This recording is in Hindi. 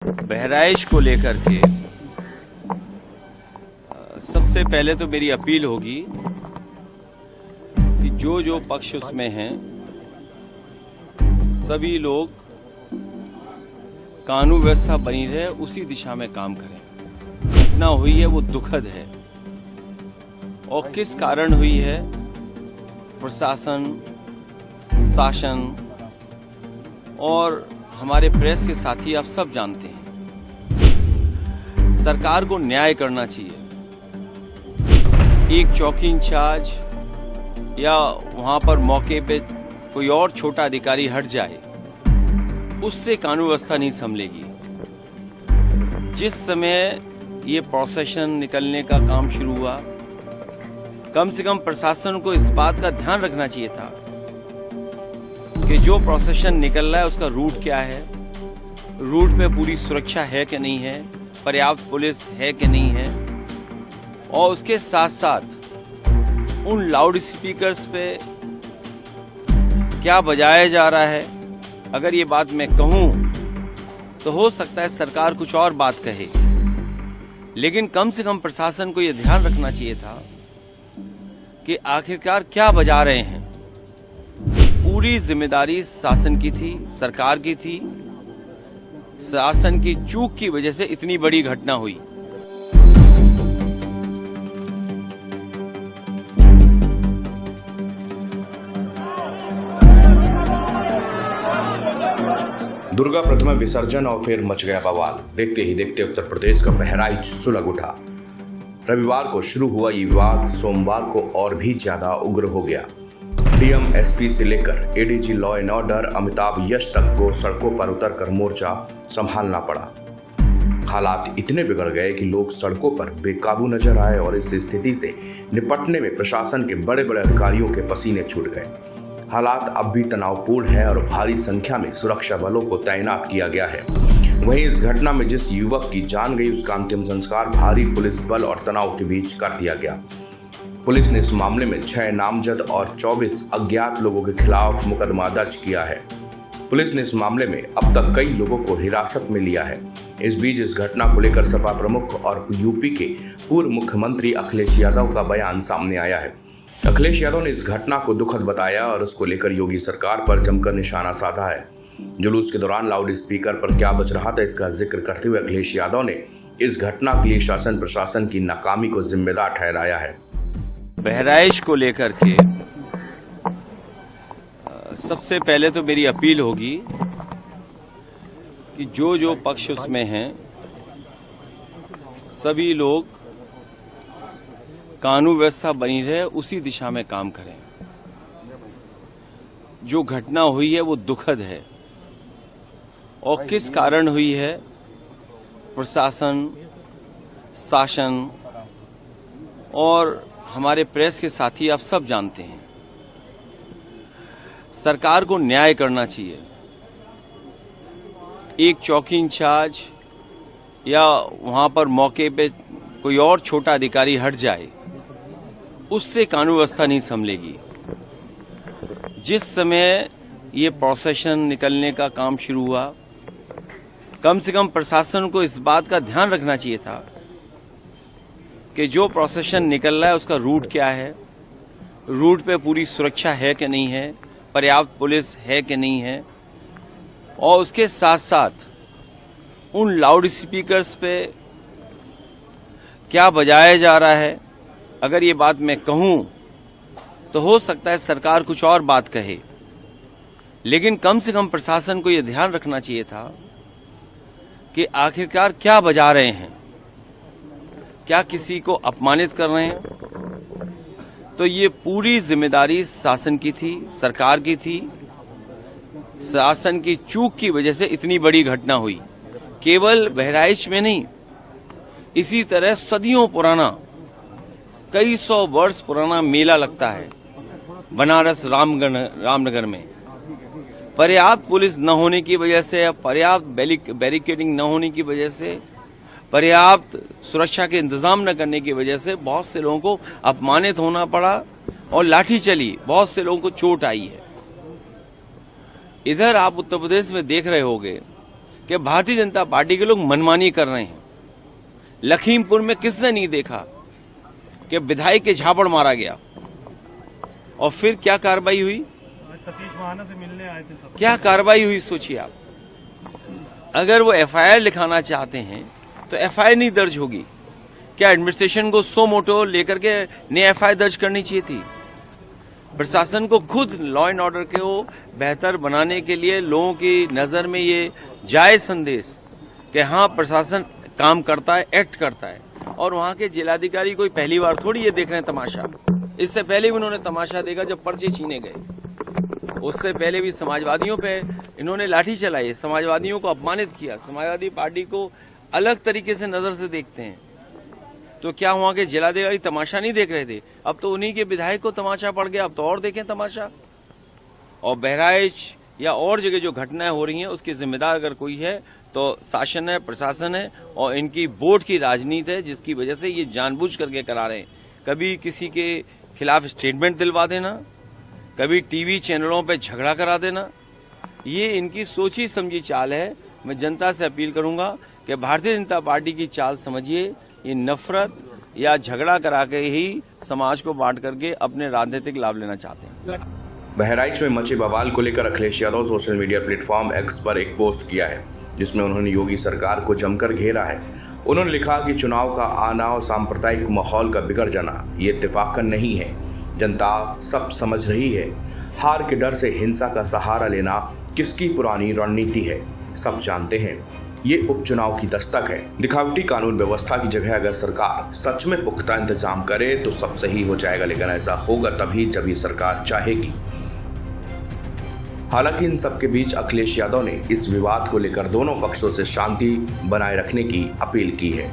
बहराइच को लेकर के सबसे पहले तो मेरी अपील होगी कि जो पक्ष उसमें हैं सभी लोग कानून व्यवस्था बनी रहे उसी दिशा में काम करें। घटना हुई है वो दुखद है और किस कारण हुई है प्रशासन, शासन और हमारे प्रेस के साथी आप सब जानते हैं। सरकार को न्याय करना चाहिए। एक चौकी इंचार्ज या वहां पर मौके पे कोई और छोटा अधिकारी हट जाए उससे कानून व्यवस्था नहीं संभलेगी। जिस समय ये प्रोसेशन निकलने का काम शुरू हुआ, कम से कम प्रशासन को इस बात का ध्यान रखना चाहिए था कि जो प्रोसेशन निकल रहा है उसका रूट क्या है, रूट पे पूरी सुरक्षा है कि नहीं है, पर्याप्त पुलिस है कि नहीं है, और उसके साथ साथ उन लाउड स्पीकर्स पे क्या बजाया जा रहा है। अगर ये बात मैं कहूं तो हो सकता है सरकार कुछ और बात कहे, लेकिन कम से कम प्रशासन को यह ध्यान रखना चाहिए था कि आखिरकार क्या बजा रहे हैं। पूरी जिम्मेदारी शासन की थी, सरकार की थी। शासन की चूक की वजह से इतनी बड़ी घटना हुई। दुर्गा प्रतिमा विसर्जन और फिर मच गया बवाल। देखते ही देखते उत्तर प्रदेश का बहराइच सुलग उठा। रविवार को शुरू हुआ ये विवाद सोमवार को और भी ज्यादा उग्र हो गया। डीएम, एसपी से लेकर ADG law and order Amitabh Yash तक को सड़कों पर उतरकर मोर्चा संभालना पड़ा। हालात इतने बिगड़ गए कि लोग सड़कों पर बेकाबू नजर आए और इस स्थिति से निपटने में प्रशासन के बड़े बड़े अधिकारियों के पसीने छूट गए। हालात अब भी तनावपूर्ण है और भारी संख्या में सुरक्षा बलों को तैनात किया गया है। वहीं इस घटना में जिस युवक की जान गई उसका अंतिम संस्कार भारी पुलिस बल और तनाव के बीच कर दिया गया। पुलिस ने इस मामले में 6 नामजद और 24 अज्ञात लोगों के खिलाफ मुकदमा दर्ज किया है। पुलिस ने इस मामले में अब तक कई लोगों को हिरासत में लिया है। इस बीच इस घटना को लेकर सपा प्रमुख और यूपी के पूर्व मुख्यमंत्री अखिलेश यादव का बयान सामने आया है। अखिलेश यादव ने इस घटना को दुखद बताया और उसको लेकर योगी सरकार पर जमकर निशाना साधा है। जुलूस के दौरान लाउड स्पीकर पर क्या बज रहा था इसका जिक्र करते हुए अखिलेश यादव ने इस घटना के लिए शासन प्रशासन की नाकामी को जिम्मेदार ठहराया है। बहराइच को लेकर के सबसे पहले तो मेरी अपील होगी कि जो पक्ष उसमें हैं सभी लोग कानून व्यवस्था बनी रहे उसी दिशा में काम करें। जो घटना हुई है वो दुखद है और किस कारण हुई है प्रशासन, शासन और हमारे प्रेस के साथी आप सब जानते हैं। सरकार को न्याय करना चाहिए। एक चौकी इंचार्ज या वहां पर मौके पे कोई और छोटा अधिकारी हट जाए उससे कानून व्यवस्था नहीं संभलेगी। जिस समय ये प्रोसेशन निकलने का काम शुरू हुआ, कम से कम प्रशासन को इस बात का ध्यान रखना चाहिए था कि जो प्रोसेशन निकल रहा है उसका रूट क्या है, रूट पे पूरी सुरक्षा है कि नहीं है, पर्याप्त पुलिस है कि नहीं है, और उसके साथ साथ उन लाउड स्पीकर्स पे क्या बजाया जा रहा है। अगर ये बात मैं कहूं तो हो सकता है सरकार कुछ और बात कहे, लेकिन कम से कम प्रशासन को यह ध्यान रखना चाहिए था कि आखिरकार क्या बजा रहे हैं। क्या किसी को अपमानित कर रहे हैं? तो ये पूरी जिम्मेदारी शासन की थी, सरकार की थी। शासन की चूक की वजह से इतनी बड़ी घटना हुई। केवल बहराइच में नहीं, इसी तरह सदियों पुराना, कई 100 वर्ष पुराना मेला लगता है बनारस रामनगर में। पर्याप्त पुलिस न होने की वजह से, पर्याप्त बैरिकेडिंग न होने की वजह से, पर्याप्त सुरक्षा के इंतजाम न करने की वजह से बहुत से लोगों को अपमानित होना पड़ा और लाठी चली, बहुत से लोगों को चोट आई है। इधर आप उत्तर प्रदेश में देख रहे होंगे कि भारतीय जनता पार्टी के लोग मनमानी कर रहे हैं। लखीमपुर में किसने नहीं देखा कि विधायक के झापड़ मारा गया और फिर क्या कार्रवाई हुई? सतीश महाना से मिलने आए थे सब। क्या कार्रवाई हुई सोचिए आप। अगर वो एफआईआर लिखाना चाहते हैं तो एफआईआर नहीं दर्ज होगी क्या? एडमिनिस्ट्रेशन को सो मोटो लेकर के नई एफआईआर दर्ज करनी चाहिए थी। प्रशासन को खुद लॉ एंड ऑर्डर को बेहतर बनाने के लिए लोगों की नजर में ये जायज संदेश कि हाँ प्रशासन काम करता है, एक्ट करता है। और वहां के जिलाधिकारी कोई पहली बार थोड़ी ये देख रहे हैं तमाशा। इससे पहले भी उन्होंने तमाशा देखा जब पर्चे छीने गए। उससे पहले भी समाजवादियों पे इन्होंने लाठी चलाई, समाजवादियों को अपमानित किया। समाजवादी पार्टी को अलग तरीके से नजर से देखते हैं। तो क्या वहां के जिलाधिकारी तमाशा नहीं देख रहे थे? अब तो उन्हीं के विधायक को तमाशा पड़ गया, अब तो और देखें तमाशा। और बहराइच या और जगह जो घटनाएं हो रही हैं उसकी जिम्मेदार अगर कोई है तो शासन है, प्रशासन है और इनकी वोट की राजनीति है, जिसकी वजह से ये जानबूझ करके करा रहे हैं। कभी किसी के खिलाफ स्टेटमेंट दिलवा देना, कभी टीवी चैनलों पे झगड़ा करा देना, ये इनकी सोची समझी चाल है। मैं जनता से अपील करूंगा कि भारतीय जनता पार्टी की चाल समझिए। ये नफरत या झगड़ा करा के ही समाज को बांट करके अपने राजनीतिक लाभ लेना चाहते हैं। बहराइच में मचे बवाल को लेकर Akhilesh Yadav social media platform x पर एक पोस्ट किया है जिसमें उन्होंने योगी सरकार को जमकर घेरा है। उन्होंने लिखा कि चुनाव का आना और सांप्रदायिक माहौल का बिगड़ जाना ये इत्तेफाकन नहीं है। जनता सब समझ रही है। हार के डर से हिंसा का सहारा लेना किसकी पुरानी रणनीति है, सब जानते हैं। ये उपचुनाव की दस्तक है। दिखावटी कानून व्यवस्था की जगह अगर सरकार सच में पुख्ता इंतजाम करे तो सब सही हो जाएगा, लेकिन ऐसा होगा तभी जब ये सरकार चाहेगी। हालांकि इन सब के बीच अखिलेश यादव ने इस विवाद को लेकर दोनों पक्षों से शांति बनाए रखने की अपील की है।